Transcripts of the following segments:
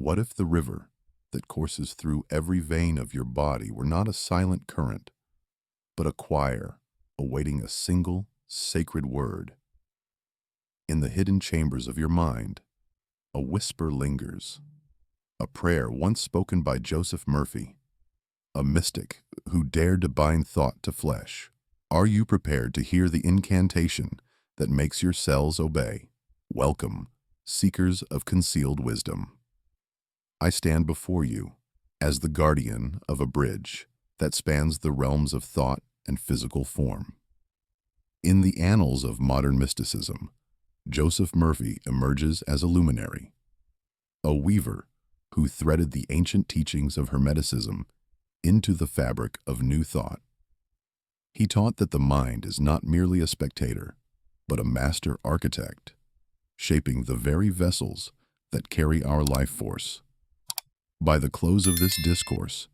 What if the river that courses through every vein of your body were not a silent current, but a choir awaiting a single sacred word? In the hidden chambers of your mind, a whisper lingers, a prayer once spoken by Joseph Murphy, a mystic who dared to bind thought to flesh. Are you prepared to hear the incantation that makes your cells obey? Welcome, seekers of concealed wisdom. I stand before you as the guardian of a bridge that spans the realms of thought and physical form. In the annals of modern mysticism, Joseph Murphy emerges as a luminary, a weaver who threaded the ancient teachings of Hermeticism into the fabric of new thought. He taught that the mind is not merely a spectator, but a master architect, shaping the very vessels that carry our life force. By the close of this discourse,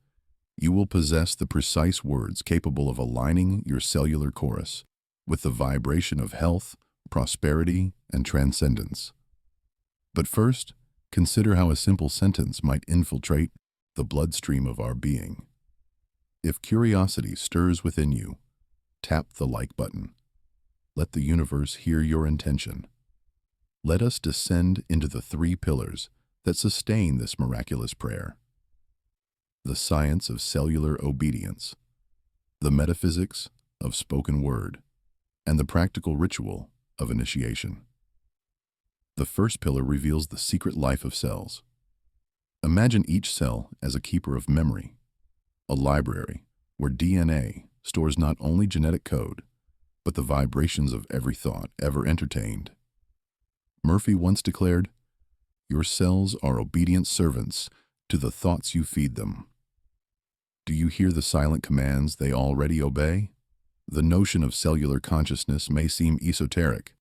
you will possess the precise words capable of aligning your cellular chorus with the vibration of health, prosperity, and transcendence. But first, consider how a simple sentence might infiltrate the bloodstream of our being. If curiosity stirs within you, tap the like button. Let the universe hear your intention. Let us descend into the three pillars that sustain this miraculous prayer: the science of cellular obedience, the metaphysics of spoken word, and the practical ritual of initiation. The first pillar reveals the secret life of cells. Imagine each cell as a keeper of memory, a library where DNA stores not only genetic code, but the vibrations of every thought ever entertained. Murphy once declared, "Your cells are obedient servants to the thoughts you feed them." Do you hear the silent commands they already obey? The notion of cellular consciousness may seem esoteric,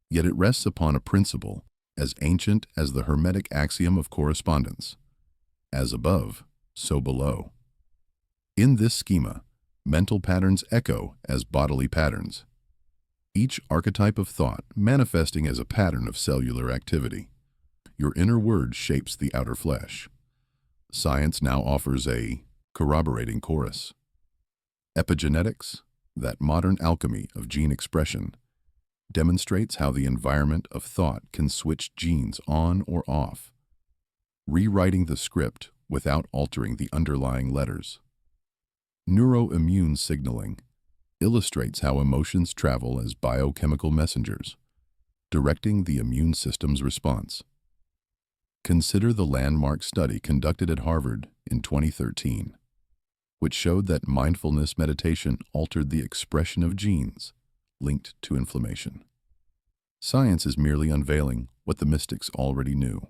yet it rests upon a principle as ancient as the Hermetic axiom of correspondence: as above, so below. In this schema, mental patterns echo as bodily patterns, each archetype of thought manifesting as a pattern of cellular activity. Your inner word shapes the outer flesh. Science now offers a corroborating chorus. Epigenetics, that modern alchemy of gene expression, demonstrates how the environment of thought can switch genes on or off, rewriting the script without altering the underlying letters. Neuroimmune signaling illustrates how emotions travel as biochemical messengers, directing the immune system's response. Consider the landmark study conducted at Harvard in 2013, which showed that mindfulness meditation altered the expression of genes linked to inflammation. Science is merely unveiling what the mystics already knew.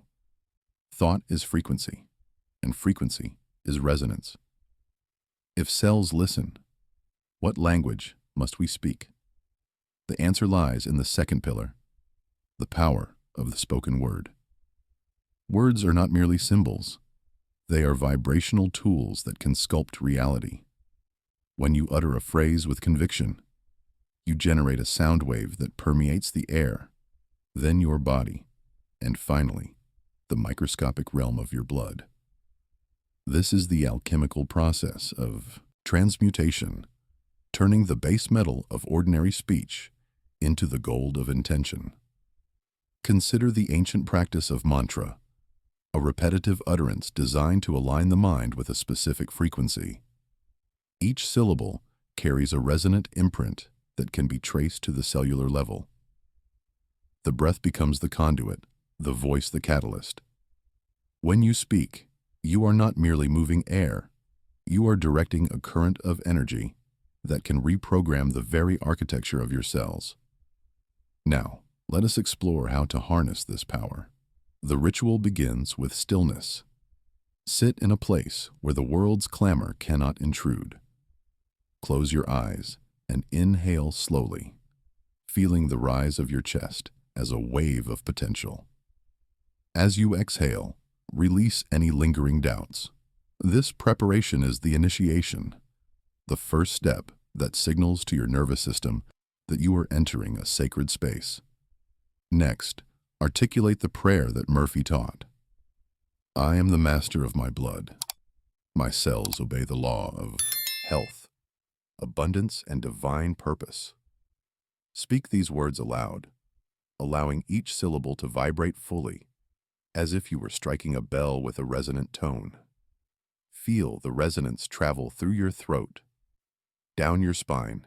Thought is frequency, and frequency is resonance. If cells listen, what language must we speak? The answer lies in the second pillar, the power of the spoken word. Words are not merely symbols. They are vibrational tools that can sculpt reality. When you utter a phrase with conviction, you generate a sound wave that permeates the air, then your body, and finally, the microscopic realm of your blood. This is the alchemical process of transmutation, turning the base metal of ordinary speech into the gold of intention. Consider the ancient practice of mantra, a repetitive utterance designed to align the mind with a specific frequency. Each syllable carries a resonant imprint that can be traced to the cellular level. The breath becomes the conduit, the voice the catalyst. When you speak, you are not merely moving air, you are directing a current of energy that can reprogram the very architecture of your cells. Now, let us explore how to harness this power. The ritual begins with stillness. Sit in a place where the world's clamor cannot intrude. Close your eyes and inhale slowly, feeling the rise of your chest as a wave of potential. As you exhale, release any lingering doubts. This preparation is the initiation, the first step that signals to your nervous system that you are entering a sacred space. Next, articulate the prayer that Murphy taught. I am the master of my blood. My cells obey the law of health, abundance, and divine purpose. Speak these words aloud, allowing each syllable to vibrate fully, as if you were striking a bell with a resonant tone. Feel the resonance travel through your throat, down your spine,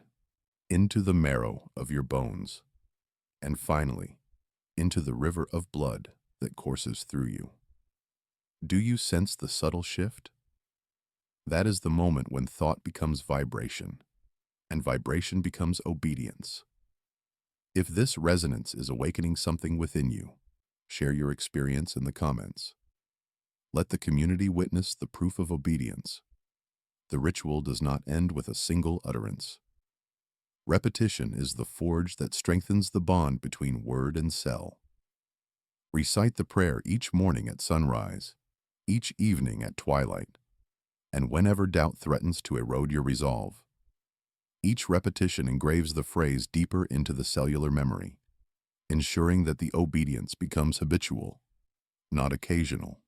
into the marrow of your bones, and finally, into the river of blood that courses through you. Do you sense the subtle shift? That is the moment when thought becomes vibration, and vibration becomes obedience. If this resonance is awakening something within you, share your experience in the comments. Let the community witness the proof of obedience. The ritual does not end with a single utterance. Repetition is the forge that strengthens the bond between word and cell. Recite the prayer each morning at sunrise, each evening at twilight, and whenever doubt threatens to erode your resolve. Each repetition engraves the phrase deeper into the cellular memory, ensuring that the obedience becomes habitual, not occasional.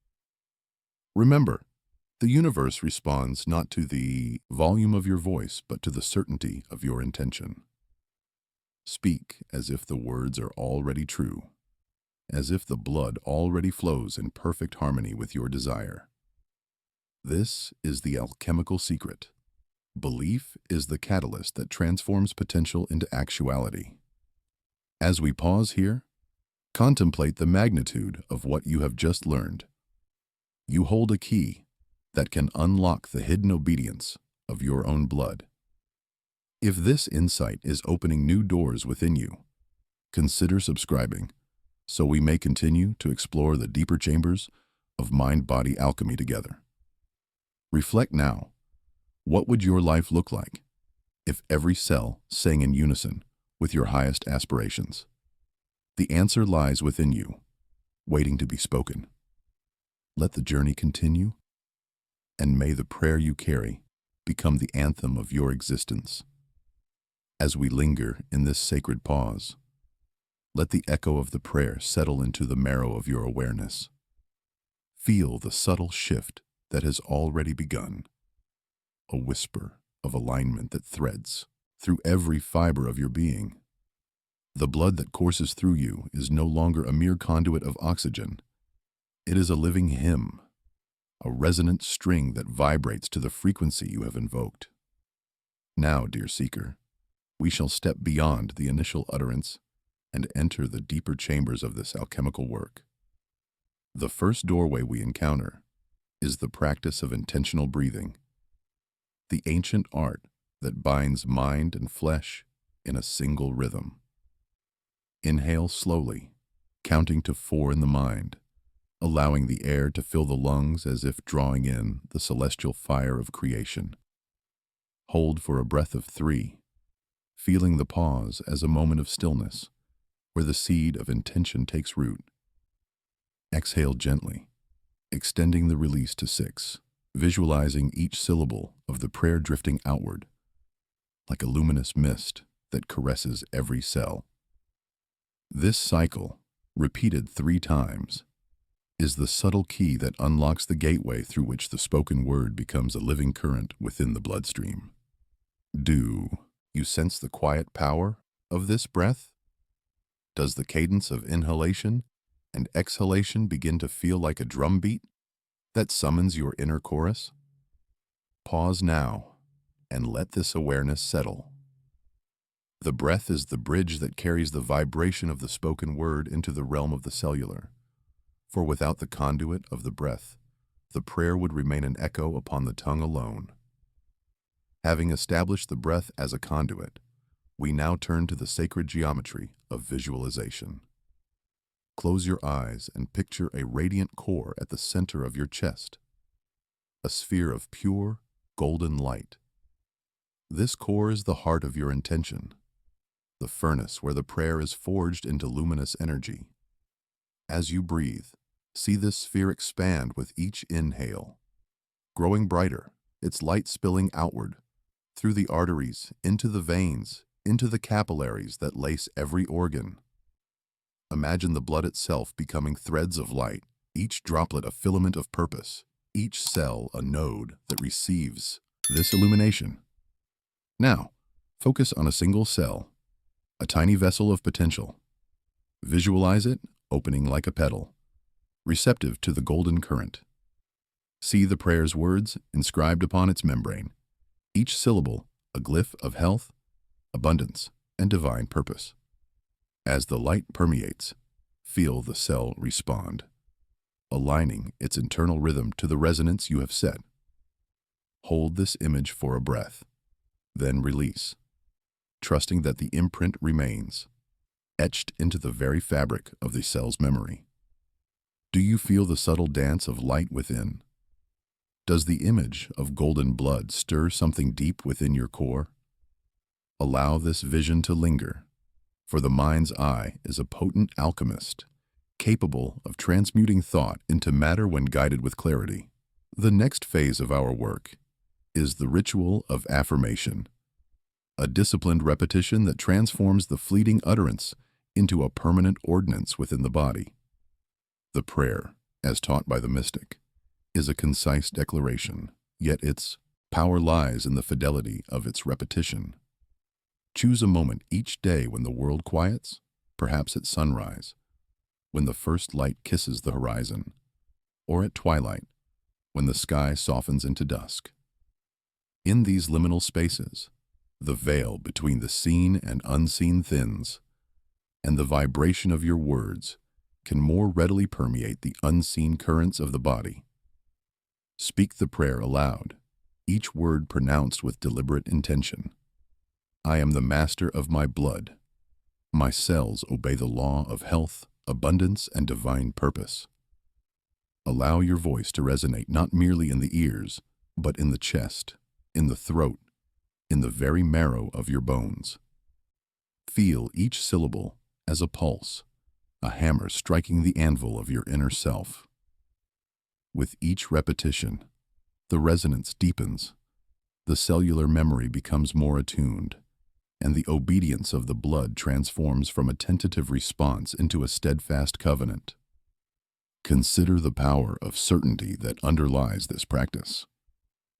Remember, the universe responds not to the volume of your voice, but to the certainty of your intention. Speak as if the words are already true, as if the blood already flows in perfect harmony with your desire. This is the alchemical secret. Belief is the catalyst that transforms potential into actuality. As we pause here, contemplate the magnitude of what you have just learned. You hold a key that can unlock the hidden obedience of your own blood. If this insight is opening new doors within you, consider subscribing so we may continue to explore the deeper chambers of mind-body alchemy together. Reflect now. What would your life look like if every cell sang in unison with your highest aspirations? The answer lies within you, waiting to be spoken. Let the journey continue, and may the prayer you carry become the anthem of your existence. As we linger in this sacred pause, let the echo of the prayer settle into the marrow of your awareness. Feel the subtle shift that has already begun. A whisper of alignment that threads through every fiber of your being. The blood that courses through you is no longer a mere conduit of oxygen. It is a living hymn, a resonant string that vibrates to the frequency you have invoked. Now, dear seeker, we shall step beyond the initial utterance and enter the deeper chambers of this alchemical work. The first doorway we encounter is the practice of intentional breathing, the ancient art that binds mind and flesh in a single rhythm. Inhale slowly, counting to 4 in the mind, allowing the air to fill the lungs as if drawing in the celestial fire of creation. Hold for a breath of 3, feeling the pause as a moment of stillness, where the seed of intention takes root. Exhale gently, extending the release to 6, visualizing each syllable of the prayer drifting outward, like a luminous mist that caresses every cell. This cycle, repeated 3 times, is the subtle key that unlocks the gateway through which the spoken word becomes a living current within the bloodstream. Do you sense the quiet power of this breath? Does the cadence of inhalation and exhalation begin to feel like a drumbeat that summons your inner chorus? Pause now and let this awareness settle. The breath is the bridge that carries the vibration of the spoken word into the realm of the cellular. For without the conduit of the breath, the prayer would remain an echo upon the tongue alone. Having established the breath as a conduit, we now turn to the sacred geometry of visualization. Close your eyes and picture a radiant core at the center of your chest, a sphere of pure, golden light. This core is the heart of your intention, the furnace where the prayer is forged into luminous energy. As you breathe, see this sphere expand with each inhale, growing brighter, its light spilling outward, through the arteries, into the veins, into the capillaries that lace every organ. Imagine the blood itself becoming threads of light, each droplet a filament of purpose, each cell a node that receives this illumination. Now, focus on a single cell, a tiny vessel of potential. Visualize it opening like a petal, receptive to the golden current. See the prayer's words inscribed upon its membrane, each syllable a glyph of health, abundance, and divine purpose. As the light permeates, feel the cell respond, aligning its internal rhythm to the resonance you have set. Hold this image for a breath, then release, trusting that the imprint remains, etched into the very fabric of the cell's memory. Do you feel the subtle dance of light within? Does the image of golden blood stir something deep within your core? Allow this vision to linger, for the mind's eye is a potent alchemist, capable of transmuting thought into matter when guided with clarity. The next phase of our work is the ritual of affirmation, a disciplined repetition that transforms the fleeting utterance into a permanent ordinance within the body. The prayer, as taught by the mystic, is a concise declaration, yet its power lies in the fidelity of its repetition. Choose a moment each day when the world quiets, perhaps at sunrise, when the first light kisses the horizon, or at twilight, when the sky softens into dusk. In these liminal spaces, the veil between the seen and unseen thins, and the vibration of your words can more readily permeate the unseen currents of the body. Speak the prayer aloud, each word pronounced with deliberate intention. I am the master of my blood. My cells obey the law of health, abundance, and divine purpose. Allow your voice to resonate not merely in the ears, but in the chest, in the throat, in the very marrow of your bones. Feel each syllable as a pulse, a hammer striking the anvil of your inner self. With each repetition, the resonance deepens, the cellular memory becomes more attuned, and the obedience of the blood transforms from a tentative response into a steadfast covenant. Consider the power of certainty that underlies this practice.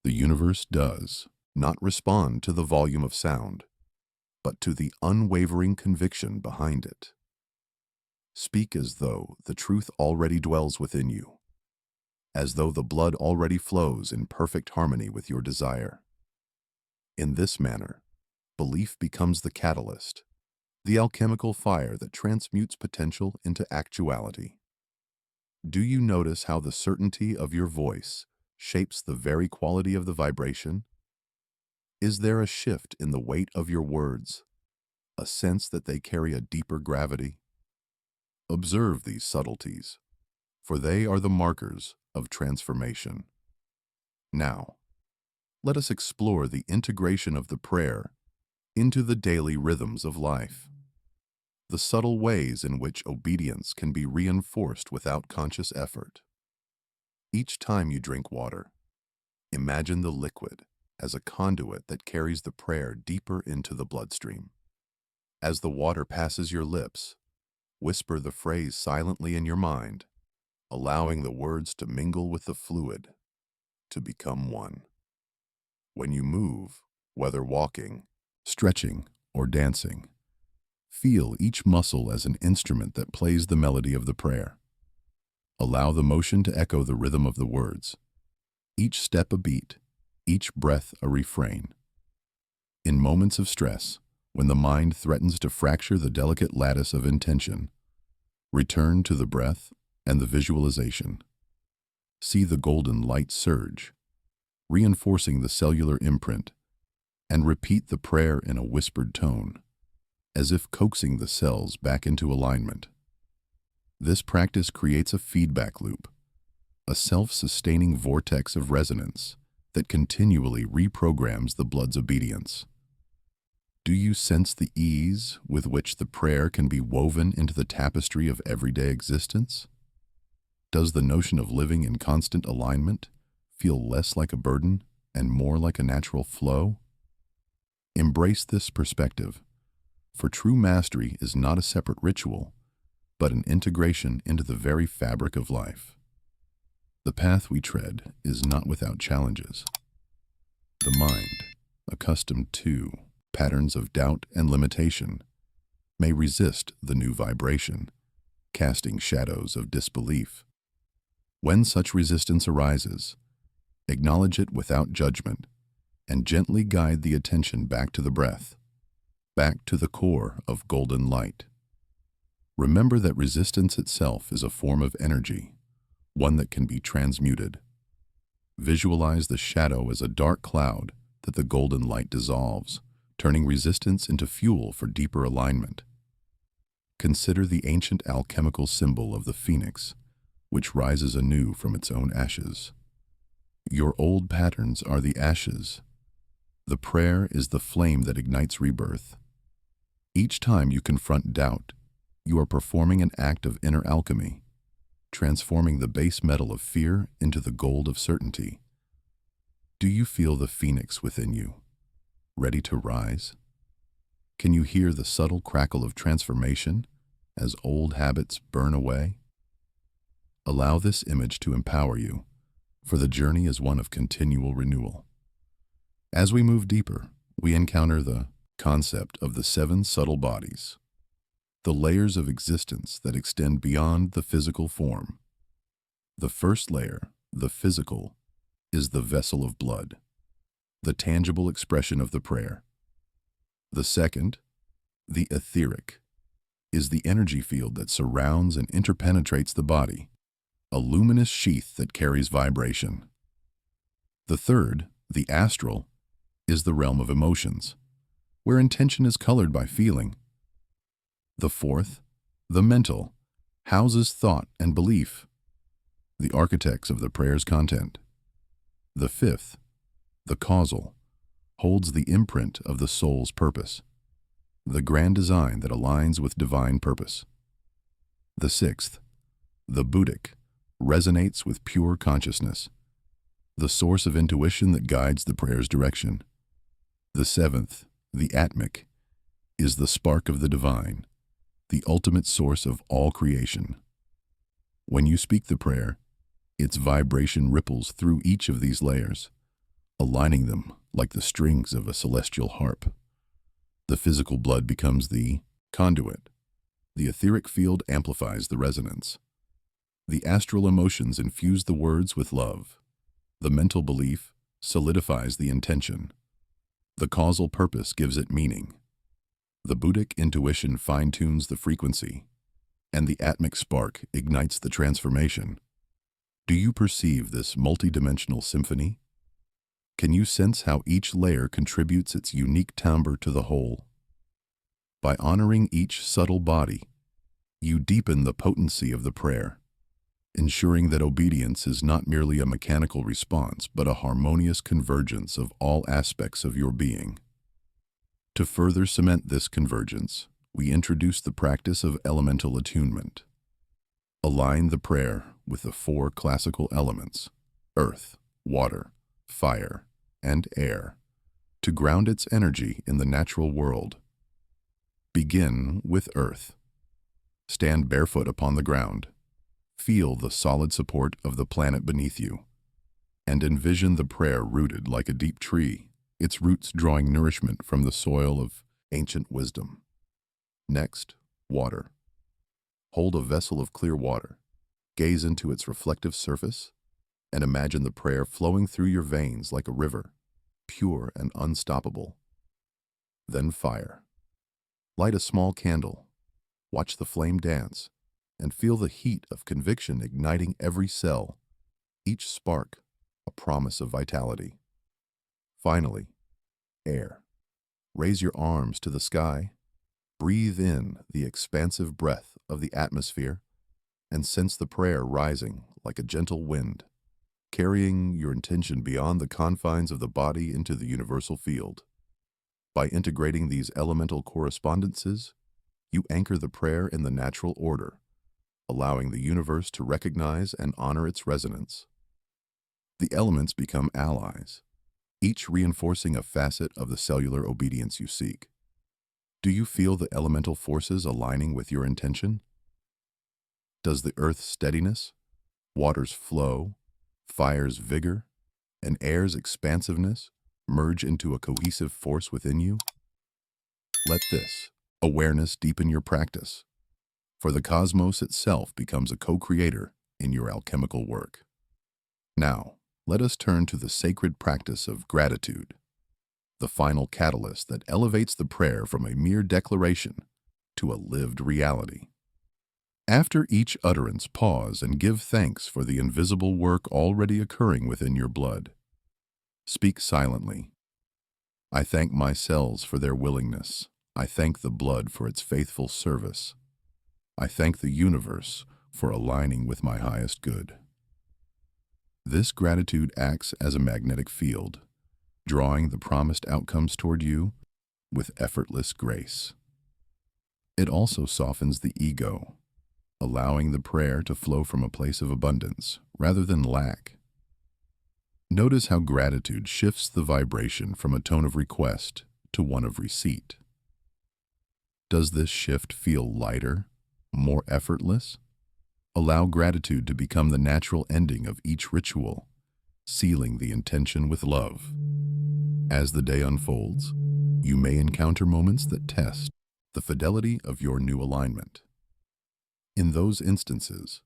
The universe does not respond to the volume of sound, but to the unwavering conviction behind it. Speak as though the truth already dwells within you, as though the blood already flows in perfect harmony with your desire. In this manner, belief becomes the catalyst, the alchemical fire that transmutes potential into actuality. Do you notice how the certainty of your voice shapes the very quality of the vibration? Is there a shift in the weight of your words, a sense that they carry a deeper gravity? Observe these subtleties, for they are the markers of transformation. Now, let us explore the integration of the prayer into the daily rhythms of life, the subtle ways in which obedience can be reinforced without conscious effort. Each time you drink water, imagine the liquid as a conduit that carries the prayer deeper into the bloodstream. As the water passes your lips, whisper the phrase silently in your mind, allowing the words to mingle with the fluid, to become one. When you move, whether walking, stretching, or dancing, feel each muscle as an instrument that plays the melody of the prayer. Allow the motion to echo the rhythm of the words, each step a beat, each breath a refrain. In moments of stress, when the mind threatens to fracture the delicate lattice of intention, return to the breath and the visualization. See the golden light surge, reinforcing the cellular imprint, and repeat the prayer in a whispered tone, as if coaxing the cells back into alignment. This practice creates a feedback loop, a self-sustaining vortex of resonance that continually reprograms the blood's obedience. Do you sense the ease with which the prayer can be woven into the tapestry of everyday existence? Does the notion of living in constant alignment feel less like a burden and more like a natural flow? Embrace this perspective, for true mastery is not a separate ritual, but an integration into the very fabric of life. The path we tread is not without challenges. The mind, accustomed to patterns of doubt and limitation, may resist the new vibration, casting shadows of disbelief. When such resistance arises, acknowledge it without judgment and gently guide the attention back to the breath, back to the core of golden light. Remember that resistance itself is a form of energy, one that can be transmuted. Visualize the shadow as a dark cloud that the golden light dissolves, turning resistance into fuel for deeper alignment. Consider the ancient alchemical symbol of the phoenix, which rises anew from its own ashes. Your old patterns are the ashes. The prayer is the flame that ignites rebirth. Each time you confront doubt, you are performing an act of inner alchemy, transforming the base metal of fear into the gold of certainty. Do you feel the phoenix within you, ready to rise? Can you hear the subtle crackle of transformation as old habits burn away? Allow this image to empower you, for the journey is one of continual renewal. As we move deeper, we encounter the concept of the 7 subtle bodies, the layers of existence that extend beyond the physical form. The first layer, the physical, is the vessel of blood, the tangible expression of the prayer. The second, the etheric, is the energy field that surrounds and interpenetrates the body, a luminous sheath that carries vibration. The third, the astral, is the realm of emotions, where intention is colored by feeling. The fourth, the mental, houses thought and belief, the architects of the prayer's content. The fifth, the causal, holds the imprint of the soul's purpose, the grand design that aligns with divine purpose. The sixth, the Buddhic, resonates with pure consciousness, the source of intuition that guides the prayer's direction. The seventh, the Atmic, is the spark of the divine, the ultimate source of all creation. When you speak the prayer, its vibration ripples through each of these layers, aligning them like the strings of a celestial harp. The physical blood becomes the conduit. The etheric field amplifies the resonance. The astral emotions infuse the words with love. The mental belief solidifies the intention. The causal purpose gives it meaning. The Buddhic intuition fine-tunes the frequency, and the Atmic spark ignites the transformation. Do you perceive this multidimensional symphony? Can you sense how each layer contributes its unique timbre to the whole? By honoring each subtle body, you deepen the potency of the prayer, ensuring that obedience is not merely a mechanical response, but a harmonious convergence of all aspects of your being. To further cement this convergence, we introduce the practice of elemental attunement. Align the prayer with the 4 classical elements, earth, water, fire, and air, to ground its energy in the natural world. Begin with earth. Stand barefoot upon the ground. Feel the solid support of the planet beneath you, and envision the prayer rooted like a deep tree, its roots drawing nourishment from the soil of ancient wisdom. Next, water. Hold a vessel of clear water, gaze into its reflective surface, and imagine the prayer flowing through your veins like a river, pure and unstoppable. Then fire. Light a small candle, watch the flame dance, and feel the heat of conviction igniting every cell, each spark a promise of vitality. Finally, air. Raise your arms to the sky, breathe in the expansive breath of the atmosphere, and sense the prayer rising like a gentle wind, carrying your intention beyond the confines of the body into the universal field. By integrating these elemental correspondences, you anchor the prayer in the natural order, allowing the universe to recognize and honor its resonance. The elements become allies, each reinforcing a facet of the cellular obedience you seek. Do you feel the elemental forces aligning with your intention? Does the earth's steadiness, water's flow, fire's vigor, and air's expansiveness merge into a cohesive force within you? Let this awareness deepen your practice, for the cosmos itself becomes a co-creator in your alchemical work. Now, let us turn to the sacred practice of gratitude, the final catalyst that elevates the prayer from a mere declaration to a lived reality. After each utterance, pause and give thanks for the invisible work already occurring within your blood. Speak silently. I thank my cells for their willingness. I thank the blood for its faithful service. I thank the universe for aligning with my highest good. This gratitude acts as a magnetic field, drawing the promised outcomes toward you with effortless grace. It also softens the ego, allowing the prayer to flow from a place of abundance rather than lack. Notice how gratitude shifts the vibration from a tone of request to one of receipt. Does this shift feel lighter, more effortless? Allow gratitude to become the natural ending of each ritual, sealing the intention with love. As the day unfolds, you may encounter moments that test the fidelity of your new alignment. In those instances,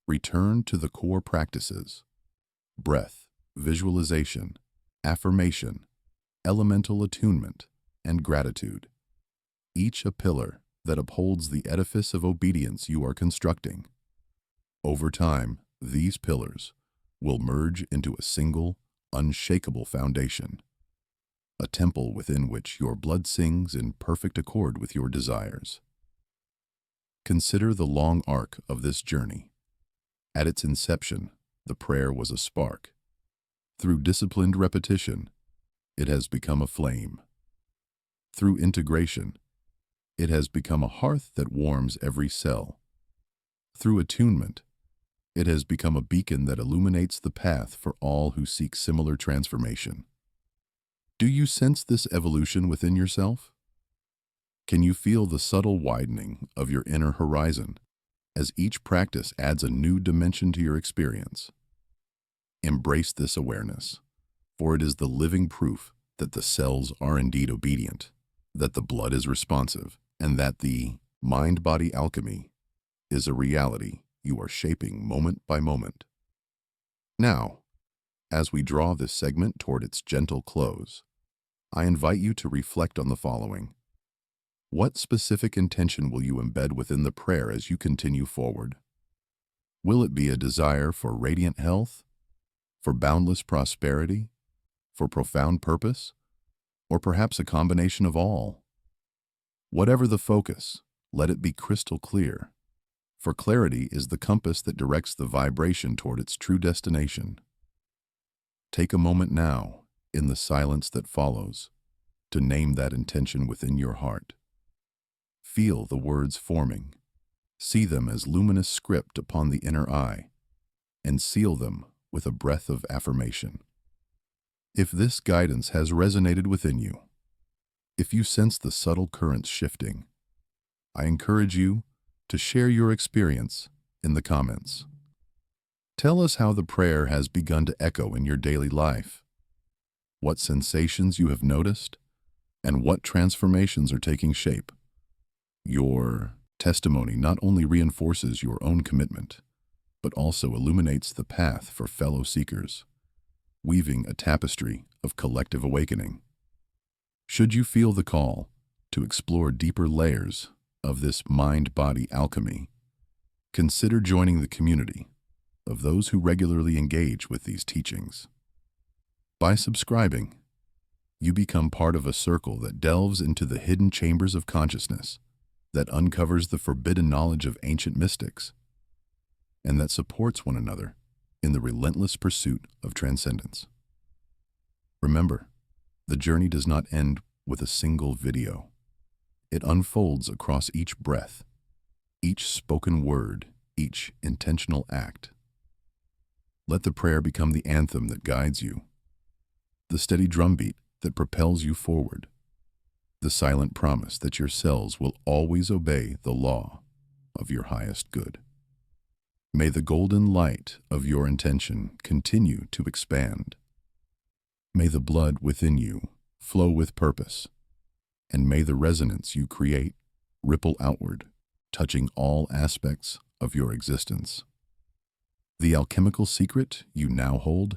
return to the core practices: breath, visualization, affirmation, elemental attunement, and gratitude, each a pillar that upholds the edifice of obedience you are constructing. Over time, these pillars will merge into a single, unshakable foundation, a temple within which your blood sings in perfect accord with your desires. Consider the long arc of this journey. At its inception, the prayer was a spark. Through disciplined repetition, it has become a flame. Through integration, it has become a hearth that warms every cell. Through attunement, it has become a beacon that illuminates the path for all who seek similar transformation. Do you sense this evolution within yourself? Can you feel the subtle widening of your inner horizon as each practice adds a new dimension to your experience? Embrace this awareness, for it is the living proof that the cells are indeed obedient, that the blood is responsive, and that the mind-body alchemy is a reality you are shaping moment by moment. Now, as we draw this segment toward its gentle close, I invite you to reflect on the following. What specific intention will you embed within the prayer as you continue forward? Will it be a desire for radiant health, for boundless prosperity, for profound purpose, or perhaps a combination of all? Whatever the focus, let it be crystal clear, for clarity is the compass that directs the vibration toward its true destination. Take a moment now, in the silence that follows, to name that intention within your heart. Feel the words forming. See them as luminous script upon the inner eye, and seal them with a breath of affirmation. If this guidance has resonated within you, if you sense the subtle currents shifting, I encourage you to share your experience in the comments. Tell us how the prayer has begun to echo in your daily life, what sensations you have noticed, and what transformations are taking shape. Your testimony not only reinforces your own commitment, but also illuminates the path for fellow seekers, weaving a tapestry of collective awakening. Should you feel the call to explore deeper layers of this mind-body alchemy, consider joining the community of those who regularly engage with these teachings. By subscribing, you become part of a circle that delves into the hidden chambers of consciousness, that uncovers the forbidden knowledge of ancient mystics, and that supports one another in the relentless pursuit of transcendence. Remember, the journey does not end with a single video. It unfolds across each breath, each spoken word, each intentional act. Let the prayer become the anthem that guides you, the steady drumbeat that propels you forward, the silent promise that your cells will always obey the law of your highest good. May the golden light of your intention continue to expand. May the blood within you flow with purpose, and may the resonance you create ripple outward, touching all aspects of your existence. The alchemical secret you now hold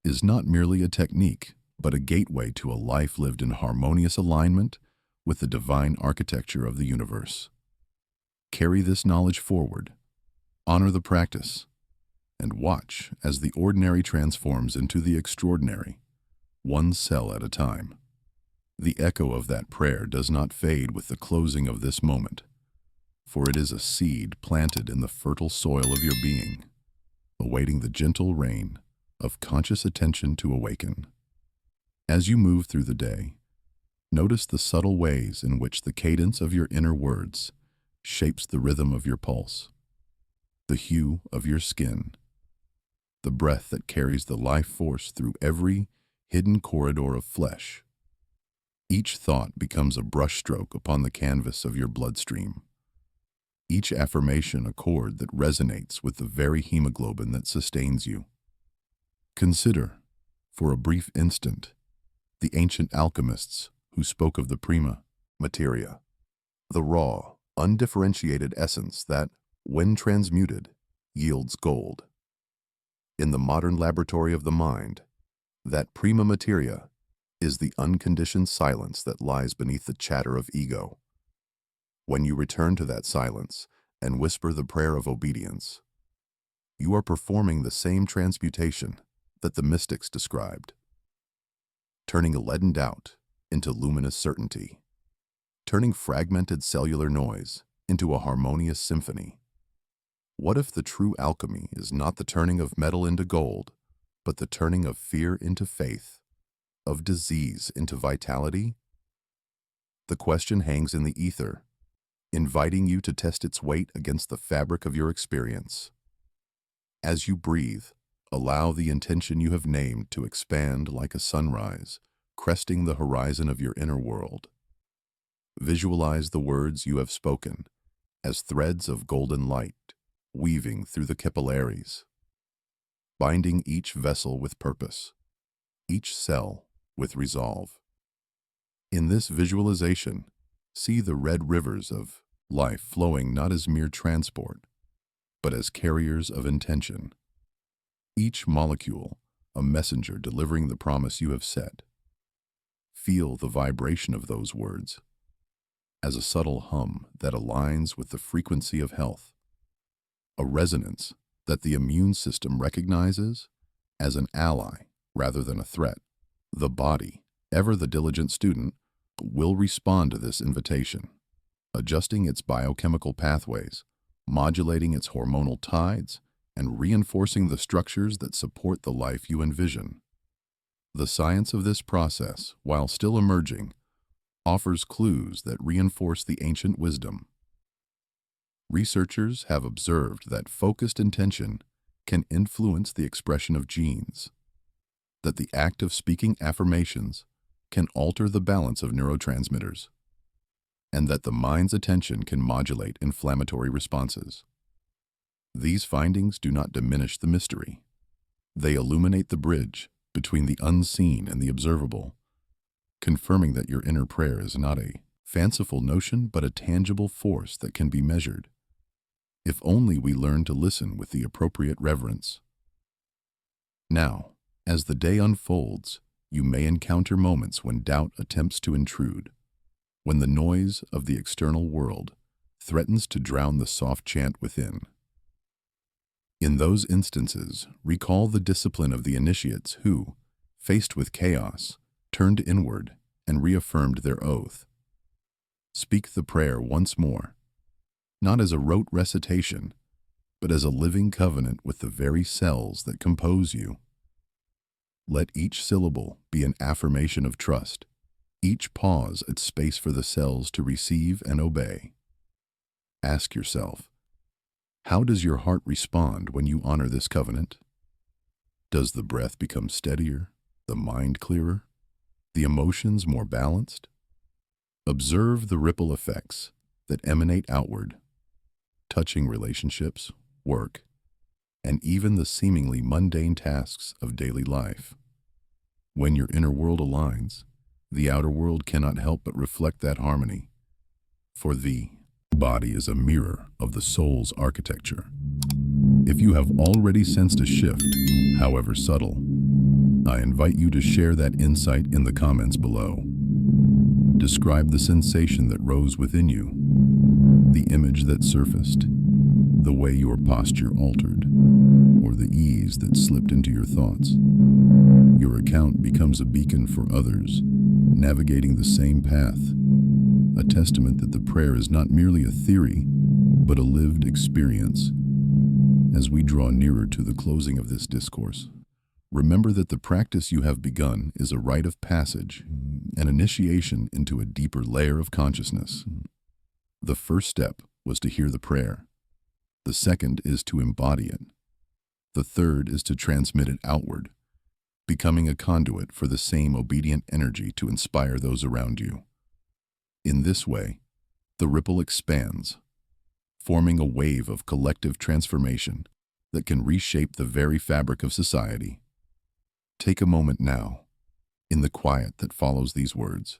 is not merely a technique, but a gateway to a life lived in harmonious alignment with the divine architecture of the universe. Carry this knowledge forward, honor the practice, and watch as the ordinary transforms into the extraordinary, one cell at a time. The echo of that prayer does not fade with the closing of this moment, for it is a seed planted in the fertile soil of your being, awaiting the gentle rain of conscious attention to awaken. As you move through the day, notice the subtle ways in which the cadence of your inner words shapes the rhythm of your pulse, the hue of your skin, the breath that carries the life force through every hidden corridor of flesh. Each thought becomes a brushstroke upon the canvas of your bloodstream, each affirmation a chord that resonates with the very hemoglobin that sustains you. Consider, for a brief instant, the ancient alchemists who spoke of the prima materia, the raw, undifferentiated essence that, when transmuted, yields gold. In the modern laboratory of the mind, that prima materia is the unconditioned silence that lies beneath the chatter of ego. When you return to that silence and whisper the prayer of obedience, you are performing the same transmutation that the mystics described, turning a leaden doubt into luminous certainty, turning fragmented cellular noise into a harmonious symphony. What if the true alchemy is not the turning of metal into gold, but the turning of fear into faith, of disease into vitality? The question hangs in the ether, inviting you to test its weight against the fabric of your experience. As you breathe, allow the intention you have named to expand like a sunrise, cresting the horizon of your inner world. Visualize the words you have spoken as threads of golden light weaving through the capillaries, binding each vessel with purpose, each cell with resolve. In this visualization, see the red rivers of life flowing not as mere transport, but as carriers of intention. Each molecule, a messenger delivering the promise you have set. Feel the vibration of those words as a subtle hum that aligns with the frequency of health, a resonance that the immune system recognizes as an ally rather than a threat. The body, ever the diligent student, will respond to this invitation, adjusting its biochemical pathways, modulating its hormonal tides, and reinforcing the structures that support the life you envision. The science of this process, while still emerging, offers clues that reinforce the ancient wisdom. Researchers have observed that focused intention can influence the expression of genes, that the act of speaking affirmations can alter the balance of neurotransmitters, and that the mind's attention can modulate inflammatory responses. These findings do not diminish the mystery. They illuminate the bridge between the unseen and the observable, confirming that your inner prayer is not a fanciful notion but a tangible force that can be measured, if only we learn to listen with the appropriate reverence. Now, as the day unfolds, you may encounter moments when doubt attempts to intrude, when the noise of the external world threatens to drown the soft chant within. In those instances, recall the discipline of the initiates who, faced with chaos, turned inward and reaffirmed their oath. Speak the prayer once more, not as a rote recitation, but as a living covenant with the very cells that compose you. Let each syllable be an affirmation of trust, each pause a space for the cells to receive and obey. Ask yourself, how does your heart respond when you honor this covenant? Does the breath become steadier, the mind clearer, the emotions more balanced? Observe the ripple effects that emanate outward, touching relationships, work, and even the seemingly mundane tasks of daily life. When your inner world aligns, the outer world cannot help but reflect that harmony. For the body is a mirror of the soul's architecture. If you have already sensed a shift, however subtle, I invite you to share that insight in the comments below. Describe the sensation that rose within you, the image that surfaced, the way your posture altered, or the ease that slipped into your thoughts. Your account becomes a beacon for others, navigating the same path, a testament that the prayer is not merely a theory, but a lived experience. As we draw nearer to the closing of this discourse, remember that the practice you have begun is a rite of passage, an initiation into a deeper layer of consciousness. The first step was to hear the prayer. The second is to embody it. The third is to transmit it outward, becoming a conduit for the same obedient energy to inspire those around you. In this way, the ripple expands, forming a wave of collective transformation that can reshape the very fabric of society. Take a moment now, in the quiet that follows these words,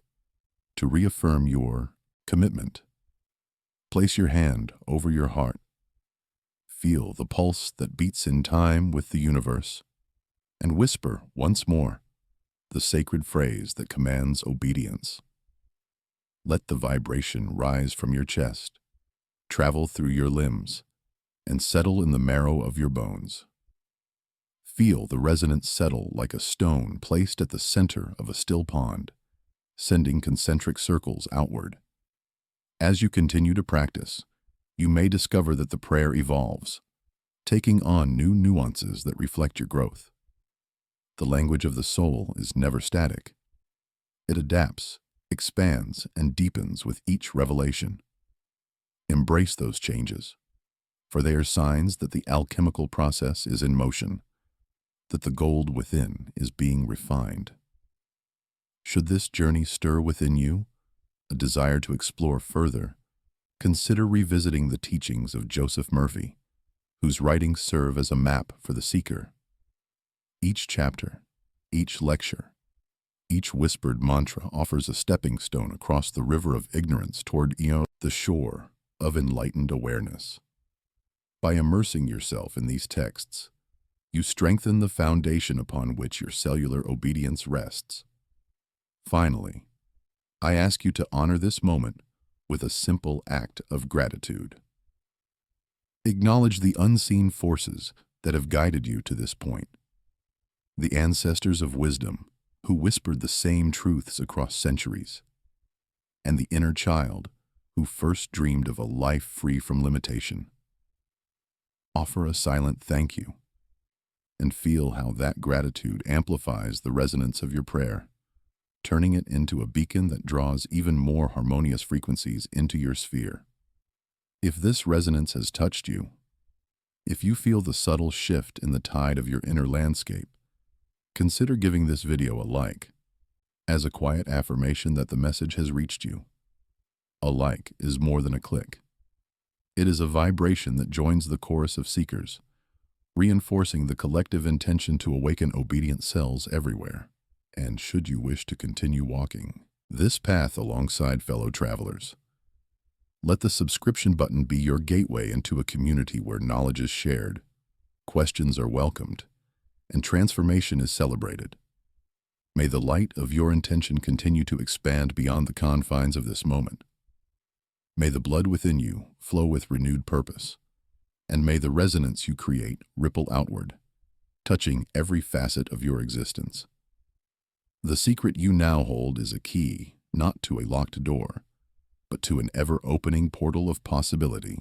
to reaffirm your commitment. Place your hand over your heart. Feel the pulse that beats in time with the universe, and whisper once more the sacred phrase that commands obedience. Let the vibration rise from your chest, travel through your limbs, and settle in the marrow of your bones. Feel the resonance settle like a stone placed at the center of a still pond, sending concentric circles outward. As you continue to practice, you may discover that the prayer evolves, taking on new nuances that reflect your growth. The language of the soul is never static. It adapts, expands, and deepens with each revelation. Embrace those changes, for they are signs that the alchemical process is in motion, that the gold within is being refined. Should this journey stir within you a desire to explore further, consider revisiting the teachings of Joseph Murphy, whose writings serve as a map for the seeker. Each chapter, each lecture, each whispered mantra offers a stepping stone across the river of ignorance toward the shore of enlightened awareness. By immersing yourself in these texts, you strengthen the foundation upon which your cellular obedience rests. Finally, I ask you to honor this moment with a simple act of gratitude. Acknowledge the unseen forces that have guided you to this point, the ancestors of wisdom who whispered the same truths across centuries, and the inner child who first dreamed of a life free from limitation. Offer a silent thank you, and feel how that gratitude amplifies the resonance of your prayer, turning it into a beacon that draws even more harmonious frequencies into your sphere. If this resonance has touched you, if you feel the subtle shift in the tide of your inner landscape, consider giving this video a like, as a quiet affirmation that the message has reached you. A like is more than a click. It is a vibration that joins the chorus of seekers, reinforcing the collective intention to awaken obedient cells everywhere. And should you wish to continue walking this path alongside fellow travelers, let the subscription button be your gateway into a community where knowledge is shared, questions are welcomed, and transformation is celebrated. May the light of your intention continue to expand beyond the confines of this moment. May the blood within you flow with renewed purpose, and may the resonance you create ripple outward, touching every facet of your existence. The secret you now hold is a key, not to a locked door, but to an ever-opening portal of possibility,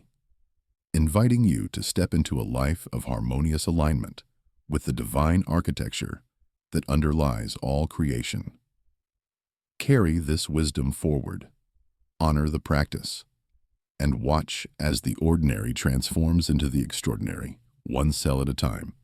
inviting you to step into a life of harmonious alignment with the divine architecture that underlies all creation. Carry this wisdom forward, honor the practice, and watch as the ordinary transforms into the extraordinary, one cell at a time.